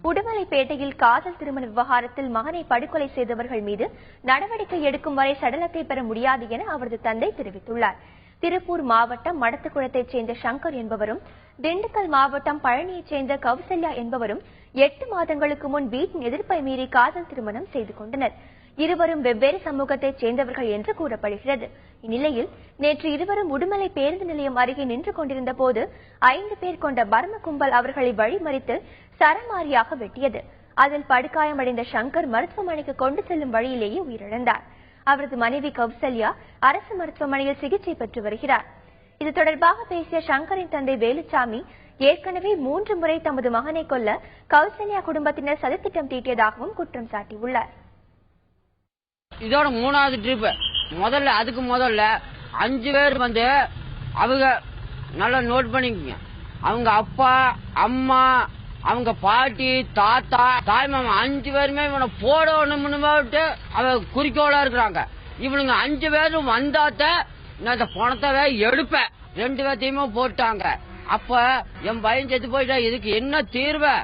உடுமலைப்பேட்டையில் காதல் திருமண விவகாரத்தில் மகனை படுகொலை செய்தவர்கள் மீது நடவடிக்கை எடுக்கும் வரை சடலத்தை பெற முடியாது என அவரது தந்தை தெரிவித்துள்ளார். திருப்பூர் மாவட்டம் மடத்துக்குளத்தைச் சேர்ந்த சங்கர் என்பவரும், திண்டுக்கல் மாவட்டம் பழனியைச் சேர்ந்த கௌசல்யா என்பவரும் 8 மாதங்களுக்கு முன் வீட்டின் எதிர்ப்பை மீறி காதல் திருமணம் செய்து கொண்டனர். இருவரும் வெவ்வேறு சமூகத்தைச் சேர்ந்தவர்கள் என்று கூறப்படுகிறது. இந்நிலையில் நேற்று இருவரும் உடுமலை பேருந்து நிலையம் அருகே நின்று கொண்டிருந்த போது 5 பேர் கொண்ட மர்ம கும்பல் அவர்களை வழிமறித்து சரமாரியாக வெட்டியது. அதில் படுகாயமடைந்த சங்கர் மருத்துவமனைக்கு கொண்டு செல்லும் வழியிலேயே உயிரிழந்தார். அவரது மனைவி கௌசல்யா அரசு மருத்துவமனையில் சிகிச்சை பெற்று வருகிறார். இது தொடர்பாக பேசிய சங்கரின் தந்தை வேலுச்சாமி, ஏற்கனவே 3 முறை தமது மகனை கொல்ல கௌசல்யா குடும்பத்தினர் சதித்திட்டம் தீட்டியதாகவும் குற்றம் சாட்டியுள்ளார். இதோட 3வது ட்ரிப். அதுக்கு முதல்ல 5 பேர் வந்து அவங்க நல்லா நோட் பண்ணிக்கங்க. அவங்க அப்பா, அம்மா, அவங்க பாட்டி, தாத்தா, தாய்மாமா 5 பேருமே இவனை போடணும்னு அவ குறிக்கோளா இருக்கிறாங்க. இவனுங்க 5 பேரும் வந்தாத்த நான் இந்த பணத்தை எடுப்பேன். 2 பேர்த்தையுமே போட்டாங்க. அப்ப என் பையன் செத்து போயிட்டா இதுக்கு என்ன தீர்வு?